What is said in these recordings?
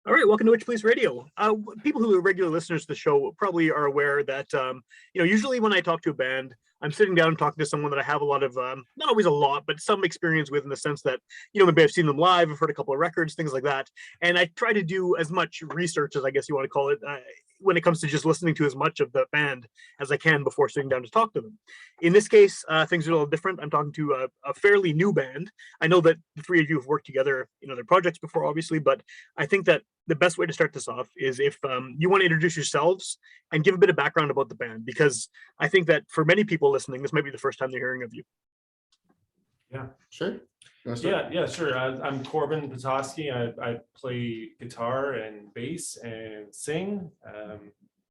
All right, welcome to Witchpolice Radio. People who are regular listeners to the show probably are aware that usually when I talk to a band, I'm sitting down and talking to someone that I have a lot of, not always a lot, but some experience with, in the sense that maybe I've seen them live, I've heard a couple of records, things like that, and I try to do as much research as I guess you want to call it. When it comes to just listening to as much of the band as I can before sitting down to talk to them. In this case, things are a little different. I'm talking to a fairly new band. I know that the three of you have worked together in other projects before, obviously, but I think that the best way to start this off is if you want to introduce yourselves and give a bit of background about the band, because I think that for many people listening, this might be the first time they're hearing of you. Yeah, Sure. yeah, sure. I'm Corbin Petoskey. I play guitar and bass and sing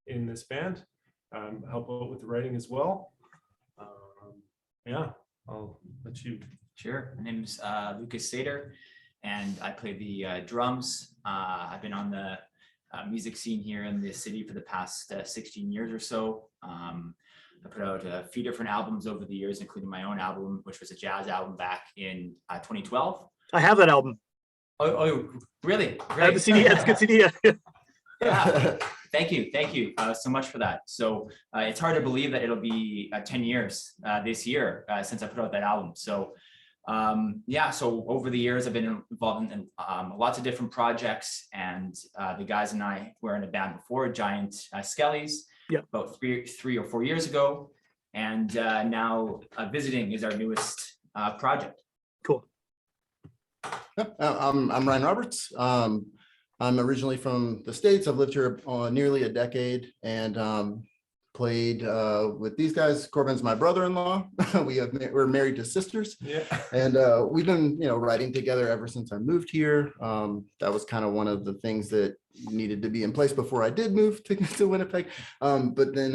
in this band. Help out with the writing as well. Yeah, I'll let you. Sure. My name's Lucas Sater, and I play the drums. I've been on the music scene here in the city for the past 16 years or so. I put out a few different albums over the years, including my own album, which was a jazz album back in 2012. I have that album. Oh, really? I have the CD. It's a good CD. Yeah. Thank you so much for that. So it's hard to believe that it'll be 10 years this year since I put out that album. So so over the years I've been involved in lots of different projects, and the guys and I were in a band before, Giant Skellies, about three or 4 years ago, and now Visiting is our newest project. Cool. I'm Ryan Roberts. I'm originally from the States. I've lived here nearly a decade, and played with these guys. Corbin's my brother-in-law. We're married to sisters. Yeah. And we've been writing together ever since I moved here. That was kind of one of the things that needed to be in place before I did move to Winnipeg. But then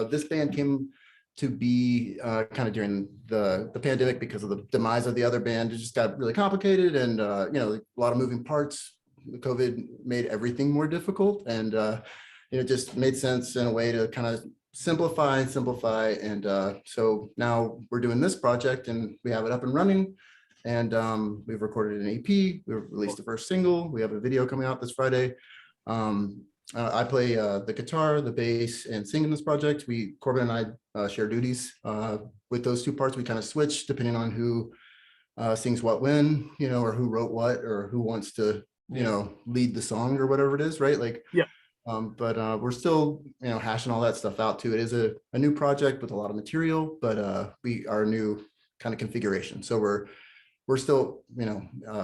this band came to be kind of during the pandemic because of the demise of the other band. It just got really complicated, and a lot of moving parts. COVID made everything more difficult, and it just made sense in a way to kind of simplify. And so now we're doing this project, and we have it up and running, and we've recorded an EP. We released the first single. We have a video coming out this Friday. I play the guitar, the bass, and sing in this project. Corbin and I share duties with those two parts. We kind of switch depending on who sings what when, or who wrote what, or who wants to lead the song or whatever it is, right? Like, yeah. But we're still, hashing all that stuff out too. It is a new project with a lot of material, but we are a new kind of configuration. So we're still,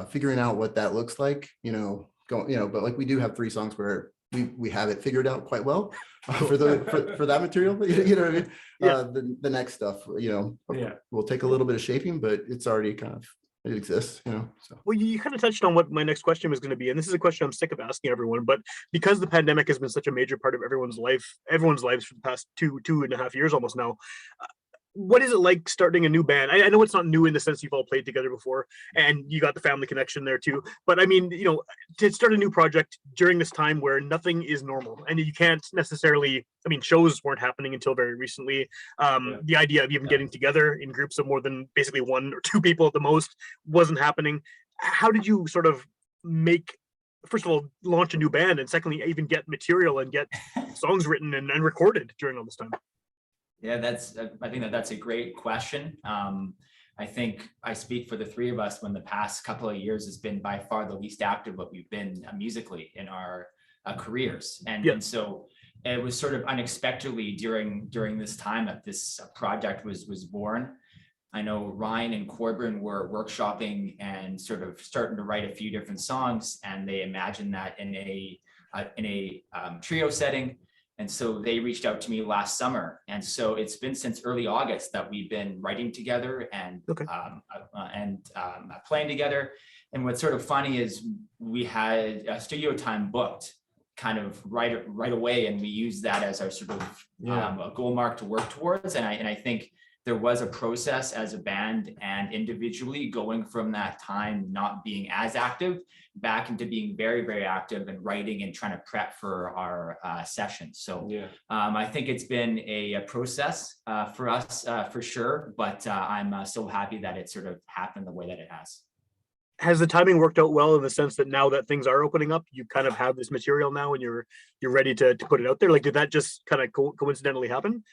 figuring out what that looks like, but like we do have 3 songs where we have it figured out quite well for that material. You know what I mean? Yeah. The next stuff, will take a little bit of shaping, but it's already it exists, so. Well, you kind of touched on what my next question was going to be, and this is a question I'm sick of asking everyone, but because the pandemic has been such a major part of everyone's lives for the past two and a half years almost now, what is it like starting a new band? I know it's not new in the sense you've all played together before and you got the family connection there too, but I mean, to start a new project during this time where nothing is normal and you can't necessarily, shows weren't happening until very recently. The idea of even getting together in groups of more than basically 1 or 2 people at the most wasn't happening. How did you sort of first of all, launch a new band, and secondly, even get material and get songs written and recorded during all this time? Yeah, I think that's a great question. I think I speak for the 3 of us when the past couple of years has been by far the least active what we've been musically in our careers. And so it was sort of unexpectedly during this time that this project was born. I know Ryan and Corbin were workshopping and sort of starting to write a few different songs, and they imagined that in a trio setting. And so they reached out to me last summer. And so it's been since early August that we've been writing together and playing together. And what's sort of funny is we had a studio time booked kind of right away. And we used that as our sort of a goal mark to work towards. And I think there was a process as a band and individually going from that time not being as active back into being very, very active and writing and trying to prep for our sessions. So I think it's been a process for us for sure, but I'm so happy that it sort of happened the way that it has. has the timing worked out well in the sense that now that things are opening up, you kind of have this material now and you're ready to put it out there? Like, did that just kind of coincidentally happen?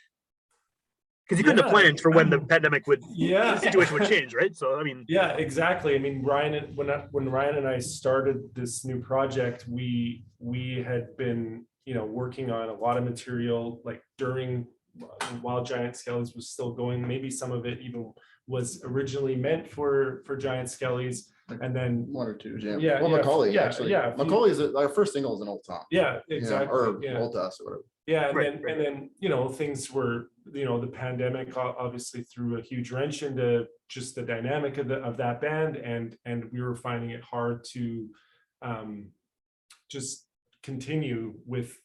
Because you couldn't have planned for when the pandemic would, Yeah. the situation would change, right? So, I mean, Yeah, exactly. I mean, when Ryan and I started this new project, we had been, working on a lot of material like during while Giant Skellies was still going. Maybe some of it even was originally meant for Giant Skellies, and then One or two jams. Yeah, Well, yeah, Macaulay, yeah, actually. yeah, a few- Macaulay is our first single is an old song. yeah, you know, exactly. or Yeah. old to us or whatever. Yeah, and Right, then things were, the pandemic obviously threw a huge wrench into just the dynamic of that band, and we were finding it hard to just continue with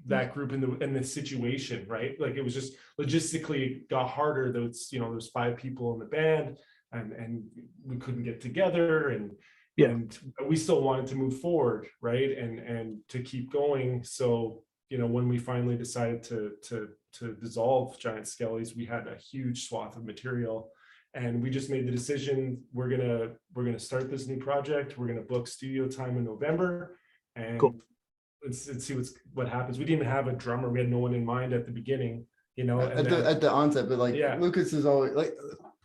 that group in the situation, right? Like, it was just logistically got harder. There's 5 people in the band, and we couldn't get together, and we still wanted to move forward, right? And to keep going. So, when we finally decided to dissolve Giant Skellies, we had a huge swath of material, and we just made the decision, we're gonna start this new project. We're gonna book studio time in November, and Cool. let's see what happens. We didn't have a drummer. We had no one in mind at the beginning, and At the onset, but like Yeah. Lucas is always like,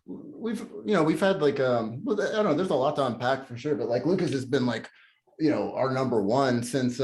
we've had like well, I don't know, there's a lot to unpack for sure, but like Lucas has been like, our number one since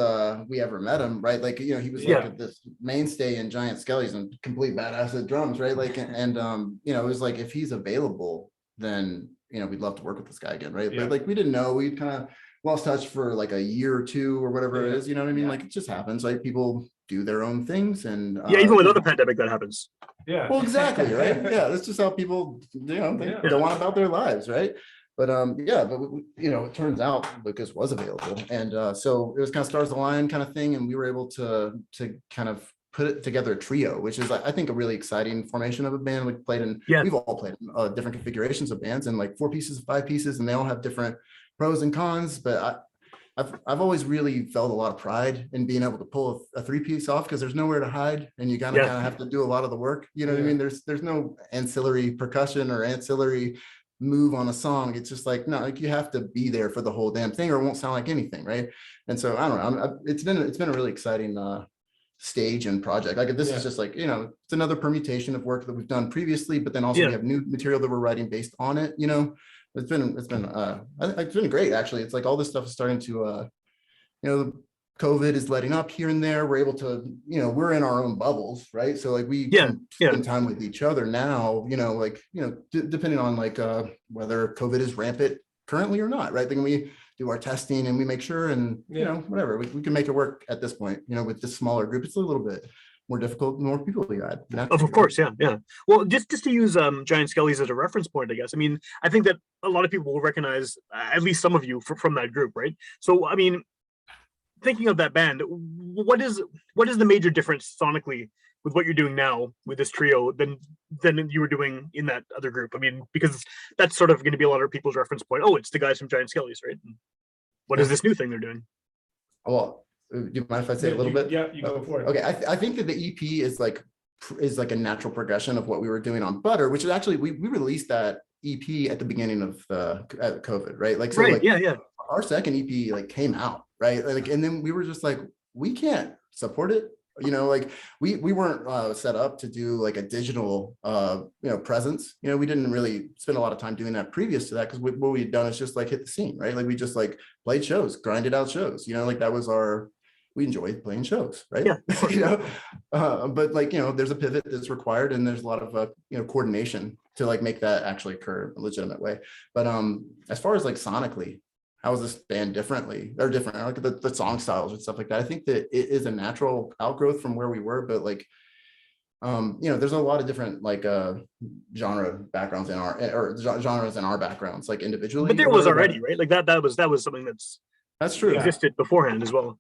we ever met him, right? Like, he was like this mainstay in Giant Skellies and complete badass at drums, right? Like, and it was like, if he's available, then we'd love to work with this guy again, right? But like, we didn't know, we kind of lost touch for like a year or two or whatever it is, you know what I mean? Like, it just happens, like people do their own things, and even without the pandemic, that happens. Yeah. well, exactly, right? Yeah, that's just how people, they go on about their lives, right? But it turns out Lucas was available, and so it was kind of stars align kind of thing, and we were able to kind of put it together a trio, which is, I think, a really exciting formation of a band. We've all played in different configurations of bands, and like 4 pieces, 5 pieces, and they all have different pros and cons. But I've always really felt a lot of pride in being able to pull a 3-piece off, because there's nowhere to hide, and you kind of have to do a lot of the work. You know what I mean? There's no ancillary percussion or ancillary move on a song. It's just like, no, like, you have to be there for the whole damn thing, or it won't sound like anything, right? And so I don't know. It's been a really exciting stage and project. Like, this is just like, it's another permutation of work that we've done previously, but then also we have new material that we're writing based on it. It's been great, actually. It's like all this stuff is starting to COVID is letting up here and there. We're able to, we're in our own bubbles, right? So like, we can spend time with each other now, depending on like whether COVID is rampant currently or not, right? Then we do our testing and we make sure, and whatever, we can make it work at this point. With this smaller group, it's a little bit more difficult, the more people you add. Of course, yeah. Well, just to use Giant Skellies as a reference point, I guess. I mean, I think that a lot of people will recognize at least some of you from that group, right? So, I mean, thinking of that band, what is the major difference sonically with what you're doing now with this trio than you were doing in that other group? I mean, because that's sort of going to be a lot of people's reference point. Oh, it's the guys from Giant Skellies, right? And what is this new thing they're doing? Well, do you mind if I say a little bit? Yeah, you go for it. Okay, I think that the EP is like a natural progression of what we were doing on Butter, which is actually, we released that EP at the beginning of COVID, right? Like, so right, yeah. Our second EP like came out, right? Like, and then we were just like, we can't support it. Like, we weren't set up to do like a digital presence. We didn't really spend a lot of time doing that previous to that, because what we had done is just like hit the scene, right? Like, we just like played shows, grinded out shows, like that was we enjoyed playing shows, right? Yeah. But like, there's a pivot that's required, and there's a lot of coordination to like make that actually occur in a legitimate way. But as far as like sonically, how is this band different? I like the song styles and stuff like that. I think that it is a natural outgrowth from where we were, but like, there's a lot of different like genre backgrounds genres in our backgrounds, like individually. But there was already, right? Like that was something that's true. Existed beforehand as well.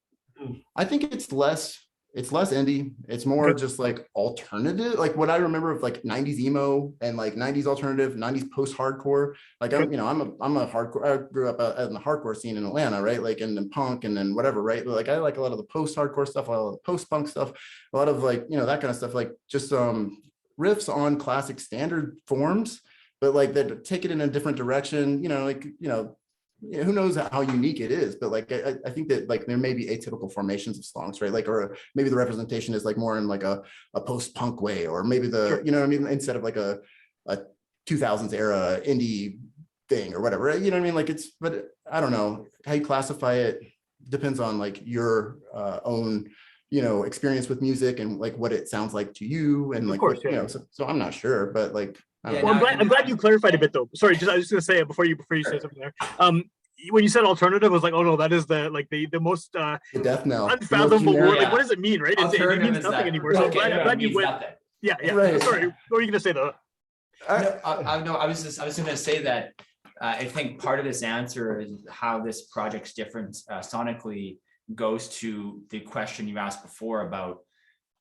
I think it's less indie. It's more just like alternative. Like, what I remember of like 90s emo and like 90s alternative, 90s post-hardcore. Like, I'm a hardcore. I grew up in the hardcore scene in Atlanta, right? Like, and then punk and then whatever, right? But like, I like a lot of the post-hardcore stuff, a lot of the post-punk stuff, a lot of like, that kind of stuff, like just riffs on classic standard forms, but like that take it in a different direction, who knows how unique it is, but like I think that like there may be atypical formations of songs, right? Like, or maybe the representation is like more in like a post-punk way, or maybe Sure. instead of like a 2000s era indie thing or whatever, right? Like but I don't know how you classify it, depends on like your own experience with music and like what it sounds like to you, and Of like course, what, yeah. so I'm not sure, but like I don't Well, know. I'm glad you clarified a bit though. Sorry, I was just gonna say it before you say something there. When you said alternative, I was like, oh no, that is the most The death knell, the most unfathomable word. generic- Like, what does it mean, right? It Alternative means is nothing that- anymore. So okay, I'm glad it you means went. nothing. Yeah, yeah. Right. Sorry, what were you gonna say though? No, I was going to say that I think part of this answer is how this project's different sonically goes to the question you asked before about,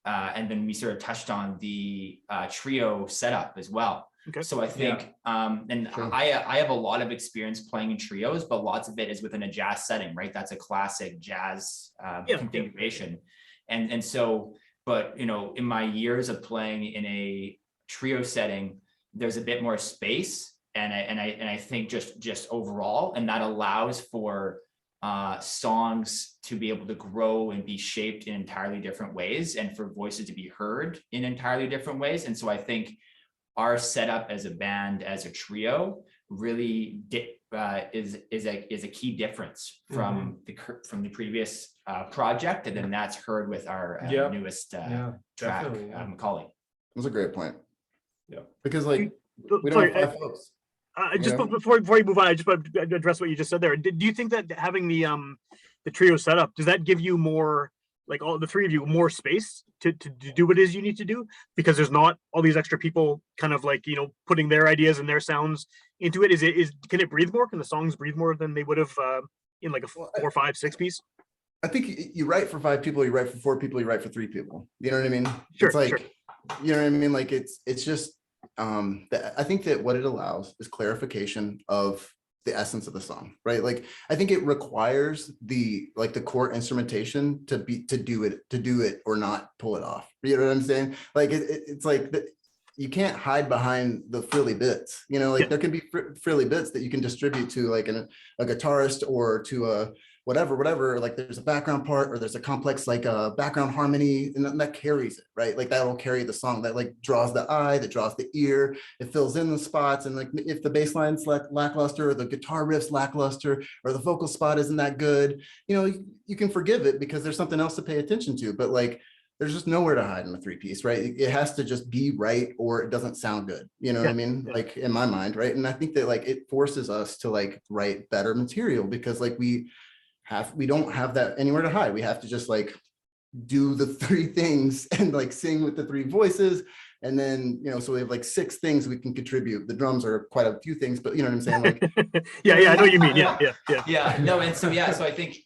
and then we sort of touched on the trio setup as well. Okay. So I think, and Sure. I have a lot of experience playing in trios, but lots of it is within a jazz setting, right? That's a classic jazz configuration. And so, but in my years of playing in a trio setting, there's a bit more space, and I think just overall, and that allows for songs to be able to grow and be shaped in entirely different ways, and for voices to be heard in entirely different ways. And so I think our setup as a band, as a trio, really is a key difference from the previous project, and then that's heard with our newest track, definitely, yeah. Macaulay. That's a great point. Yeah. Because like we don't Sorry, have 5 folks. just know? before you move on, I just want to address what you just said there. Do you think that having the trio setup, does that give you more, like all the three of you, more space to do what it is you need to do, because there's not all these extra people kind of like putting their ideas and their sounds into it? Can it breathe more? Can the songs breathe more than they would have in like a 4, 5, 6 piece? I think you write for 5 people, you write for 4 people, you write for 3 people. You know what I mean? Sure, it's like, sure. you know what I mean? Like it's just I think that what it allows is clarification of the essence of the song, right? Like I think it requires the core instrumentation to do it or not pull it off. You know what I'm saying? Like it's like you can't hide behind the frilly bits. There can be frilly bits that you can distribute to like a guitarist or to a whatever, like there's a background part or there's a complex like a background harmony, and that carries it, right? Like that will carry the song, that like draws the eye, that draws the ear, it fills in the spots. And like if the bass line's lackluster, or the guitar riff's lackluster, or the vocal spot isn't that good, you can forgive it because there's something else to pay attention to. But like there's just nowhere to hide in a 3-piece, right? It has to just be right or it doesn't sound good. You know what I mean? Yeah. Like in my mind, right? And I think that like it forces us to like write better material, because like we don't have that anywhere to hide. We have to just like do the 3 things and like sing with the 3 voices. And then, so we have like 6 things we can contribute. The drums are quite a few things, but you know what I'm saying? Like, yeah, I know what you mean. Yeah. No, and so, so I think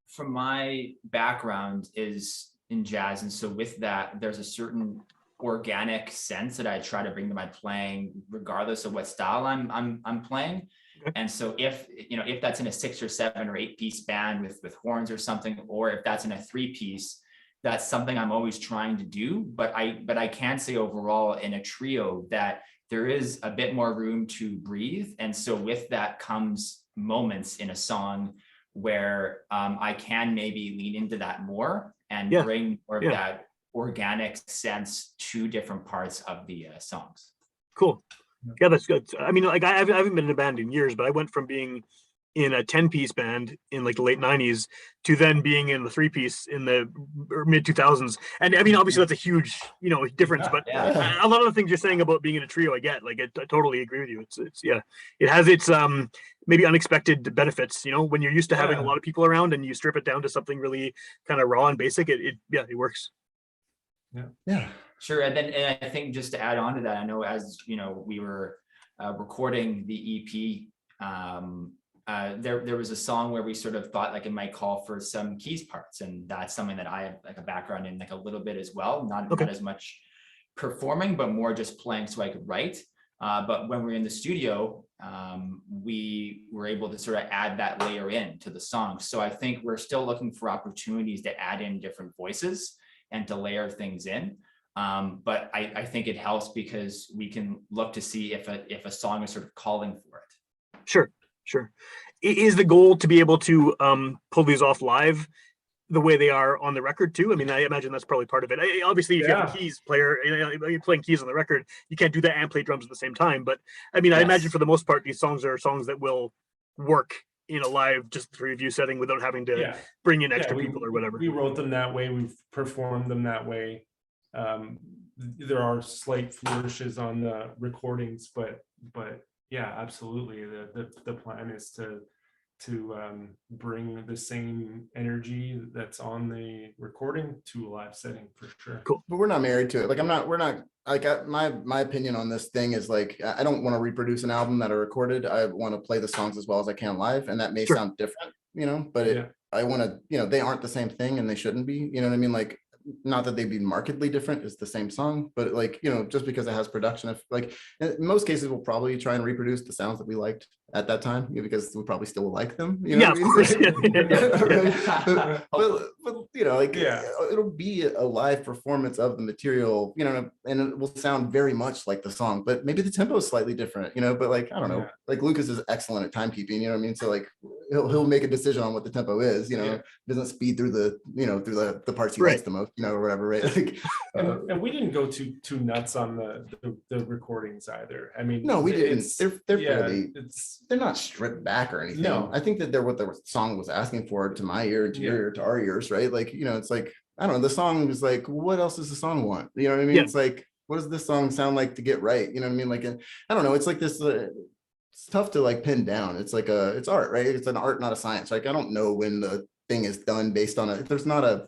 from my background is in jazz. And so with that, there's a certain organic sense that I try to bring to my playing, regardless of what style I'm playing. And so if that's in a 6 or 7 or 8 piece band with horns or something, or if that's in a 3-piece, that's something I'm always trying to do. But I can say overall in a trio that there is a bit more room to breathe. And so with that comes moments in a song where I can maybe lean into that more and bring more of that organic sense to different parts of the songs. Cool. Yeah, that's good. I mean, like I haven't been in a band in years, but I went from being in a 10-piece band in like the late 90s to then being in the 3-piece in the mid 2000s. And I mean, obviously that's a huge, difference, but a lot of the things you're saying about being in a trio, I get. Like I totally agree with you. It's it has its maybe unexpected benefits, when you're used to having a lot of people around and you strip it down to something really kind of raw and basic, it works. Yeah. Sure. And I think just to add on to that, I know as we were recording the EP, there was a song where we sort of thought like it might call for some keys parts, and that's something that I have like a background in like a little bit as well, not as much performing, but more just playing so I could write. But when we're in the studio, we were able to sort of add that layer in to the song. So I think we're still looking for opportunities to add in different voices and to layer things in. But I think it helps because we can look to see if a song is sort of calling for it. Sure, sure. Is the goal to be able to pull these off live the way they are on the record too? I mean, I imagine that's probably part of it. Obviously, if you have a Yeah. keys player, you're playing keys on the record, you can't do that and play drums at the same time. But I mean, I imagine Yes. for the most part, these songs are songs that will work in a live, just review setting without having to Yeah. bring in Yeah, extra people or whatever. we wrote them that way. We've performed them that way. There are slight flourishes on the recordings, but yeah, absolutely. The plan is to bring the same energy that's on the recording to a live setting for sure. Cool. But we're not married to it. Like we're not like my opinion on this thing is like I don't want to reproduce an album that I recorded. I want to play the songs as well as I can live, and that may Sure. sound different, but Yeah. I want to, they aren't the same thing and they shouldn't be, you know what I mean? Like, not that they'd be markedly different, it's the same song, but like, just because it has production, if like in most cases we'll probably try and reproduce the sounds that we liked at that time, because we probably still like them, Yeah, of course. Yeah. Right? but like Yeah. it'll be a live performance of the material, and it will sound very much like the song, but maybe the tempo is slightly different, but like I don't know, Yeah. like Lucas is excellent at timekeeping, you know what I mean? So like he'll make a decision on what the tempo is, Yeah. doesn't speed through the through the parts he Right. likes the most, or whatever, right? Like, And we didn't go too nuts on the recordings either. I mean, no, we didn't. it's- They're yeah, fairly, they're not stripped back or anything. No. I think that they're what the song was asking for to my ear, to your Yeah. ear, to our ears, right? Like, it's like, I don't know, the song is like, what else does the song want? You know what I mean? Yeah. It's like, what does this song sound like to get right? You know what I mean? Like, I don't know, it's like this, it's tough to like pin down. It's like it's art, right? It's an art, not a science. Like, I don't know when the thing is done based on it. There's not a,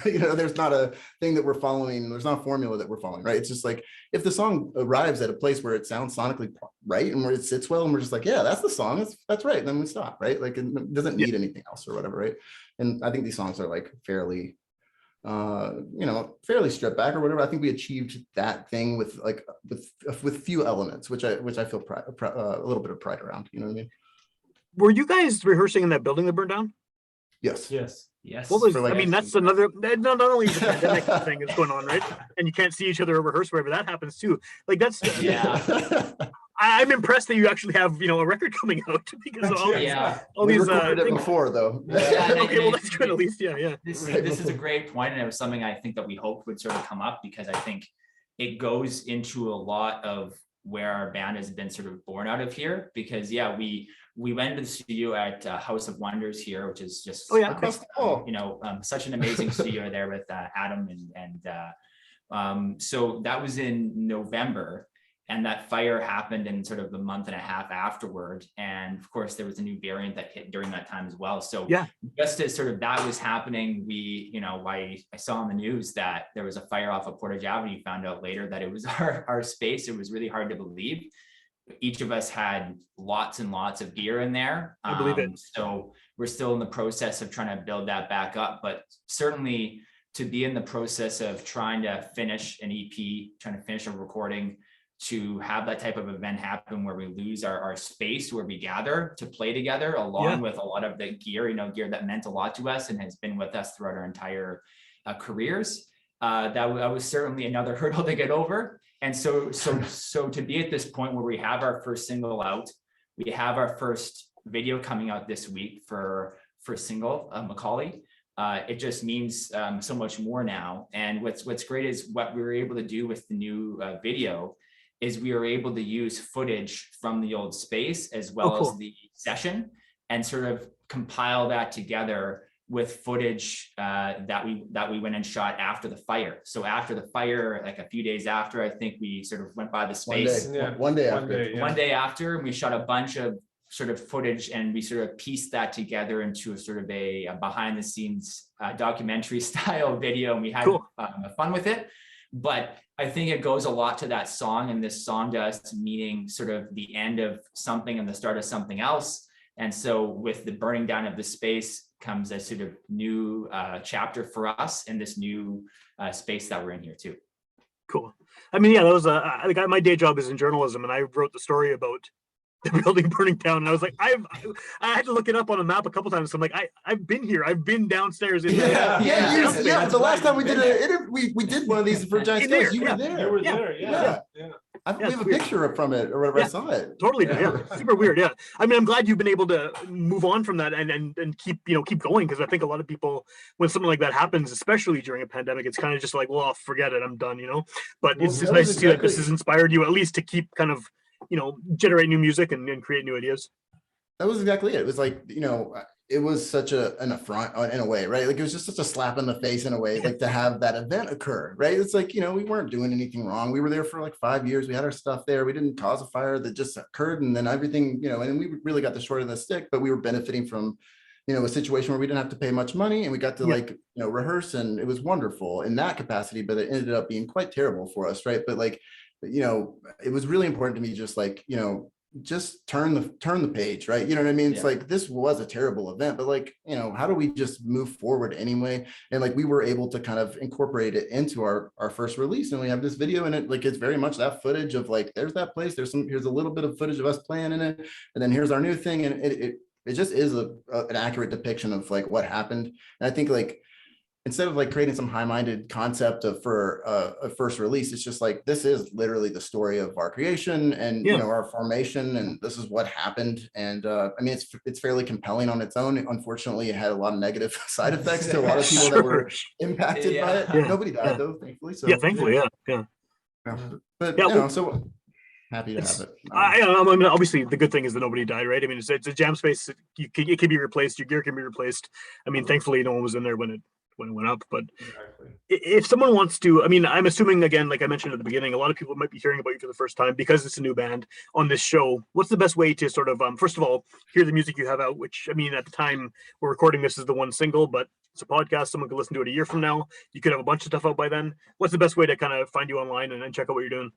there's not a thing that we're following. There's not a formula that we're following, right? It's just like, if the song arrives at a place where it sounds sonically right and where it sits well, and we're just like, yeah, that's the song, that's right, then we stop, right? Like, it doesn't need anything else or whatever, right? And I think these songs are like fairly fairly stripped back or whatever. I think we achieved that thing with like with few elements, which I feel a little bit of pride around, you know what I mean? Were you guys rehearsing in that building that burned down? Yes. Yes. What was, For like- I mean, that's another, not only the pandemic thing that's going on, right? And you can't see each other or rehearse wherever that happens too. Like that's, Yeah. I'm impressed that you actually have, a record coming out because of all these, Yeah. all We these recorded it things. before though. Yeah, Okay, well, that's good at least. Yeah. This Right is a before. great point, and it was something I think that we hoped would sort of come up, because I think it goes into a lot of where our band has been sort of born out of here. Because we went to the studio at House of Wonders here, which is just Oh, yeah. Across the hall. such an amazing studio there with Adam and so that was in November. And that fire happened in sort of a month and a half afterward. And of course, there was a new variant that hit during that time as well. So Yeah. just as sort of that was happening, I saw on the news that there was a fire off of Portage Avenue. Found out later that it was our space. It was really hard to believe. Each of us had lots and lots of gear in there. I believe it. So we're still in the process of trying to build that back up. But certainly to be in the process of trying to finish an EP, trying to finish a recording, to have that type of event happen where we lose our space where we gather to play together, along with a lot of the gear, gear that meant a lot to us and has been with us throughout our entire careers. That was certainly another hurdle to get over. And so to be at this point where we have our first single out, we have our first video coming out this week for single Macaulay. It just means so much more now. And what's great is what we were able to do with the new video is we were able to use footage from the old space as well cool. as the session, and sort of compile that together with footage that we went and shot after the fire. So after the fire, like a few days after, I think we sort of went by the space. One day after. One day after, and we shot a bunch of sort of footage, and we sort of pieced that together into a sort of a behind the scenes documentary style video, and we had fun with it. But I think it goes a lot to that song, and this song does, meaning sort of the end of something and the start of something else. And so with the burning down of the space comes a sort of new chapter for us in this new space that we're in here too. Cool. I mean, yeah, that was my day job is in journalism, and I wrote the story about the building burning down, and I was like, I had to look it up on a map a couple times. So I'm like, I've been here. I've been downstairs. In The last time we did Been we did one of these for Giant In there, Skills. You yeah. were there. You were Yeah. there, Yeah. yeah. We Yeah, have a weird. picture from it or whatever. Yeah. I saw it. Totally, Yeah. yeah, super weird. Yeah, I mean, I'm glad you've been able to move on from that and keep going, because I think a lot of people, when something like that happens, especially during a pandemic, it's kind of just like, well, forget it, I'm done, But Well, it's that nice was to see that this exactly- has inspired you at least to keep kind of generate new music and create new ideas. That was exactly it. It was like, it was such an affront in a way, right? Like it was just such a slap in the face in a way, like to have that event occur, right? It's like, we weren't doing anything wrong. We were there for like 5 years. We had our stuff there. We didn't cause a fire that just occurred. And then everything, and we really got the short of the stick, but we were benefiting from, a situation where we didn't have to pay much money and we got to rehearse, and it was wonderful in that capacity, but it ended up being quite terrible for us, right? But like, it was really important to me, just like, just turn the page, right? You know what I mean? It's like, this was a terrible event, but like, how do we just move forward anyway? And like, we were able to kind of incorporate it into our first release, and we have this video in it. Like, it's very much that footage of like, there's that place, here's a little bit of footage of us playing in it, and then here's our new thing. And it just is an accurate depiction of like what happened. And I think like, instead of like creating some high-minded concept for a first release, it's just like, this is literally the story of our creation and our formation, and this is what happened. And I mean, it's fairly compelling on its own. Unfortunately, it had a lot of negative side effects to a lot of people that were impacted by it. Yeah. Nobody died though, thankfully. So Thankfully, yeah. But so happy to have it. I mean, obviously, the good thing is that nobody died, right? I mean, it's a jam space. It can be replaced. Your gear can be replaced. I mean, thankfully, no one was in there when it went up. But if someone wants to, I mean, I'm assuming, again, like I mentioned at the beginning, a lot of people might be hearing about you for the first time because it's a new band on this show. What's the best way to sort of, first of all, hear the music you have out, which, I mean, at the time we're recording this is the one single, but it's a podcast. Someone could listen to it a year from now. You could have a bunch of stuff out by then. What's the best way to kind of find you online and check out what you're doing?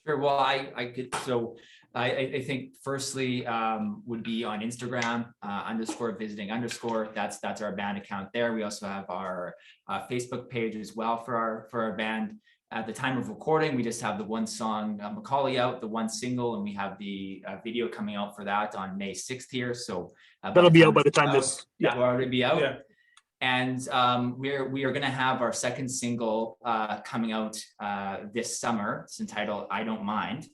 Sure. Well, I could, so I think firstly would be on Instagram _visiting_. That's our band account there. We also have our Facebook page as well for our band. At the time of recording, we just have the one song Macaulay out, the one single, and we have the video coming out for that on May 6th here. So that'll be out by the time this will already be out. Yeah. And we are going to have our second single coming out this summer. It's entitled "I Don't Mind,"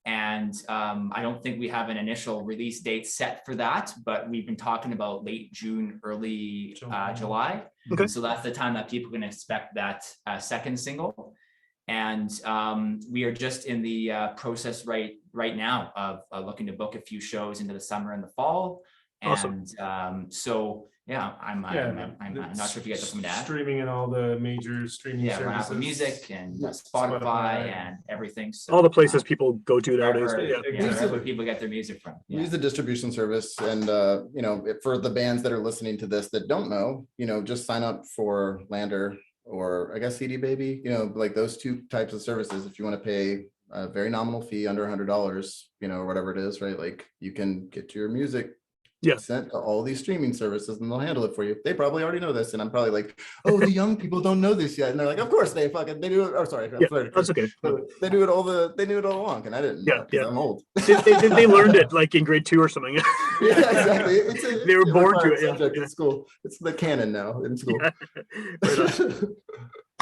and I don't think we have an initial release date set for that, but we've been talking about late June, early July. Okay. So that's the time that people can expect that second single. And we are just in the process right now of looking to book a few shows into the summer and the fall. Awesome. And so. Yeah, I'm not sure if you guys have something to add. Streaming in all the major streaming Yeah, we're on services. Apple Music and Spotify and everything. So, all the places people go to nowadays. wherever, But wherever people get their music from. We use the distribution service, and for the bands that are listening to this that don't know, just sign up for Lander or I guess CD Baby, like those two types of services. If you want to pay a very nominal fee under $100, or whatever it is, right? Like you can get your music sent to all these streaming services and they'll handle it for you. They probably already know this, and I'm probably like, oh, the young people don't know this yet, and they're like, of course they do it. Oh, sorry, that's okay. They knew it all along, and I didn't. I'm old. they learned it like in grade 2 or something. Yeah, exactly. They were born to it. In school, it's the canon now in school. Yeah. Right on.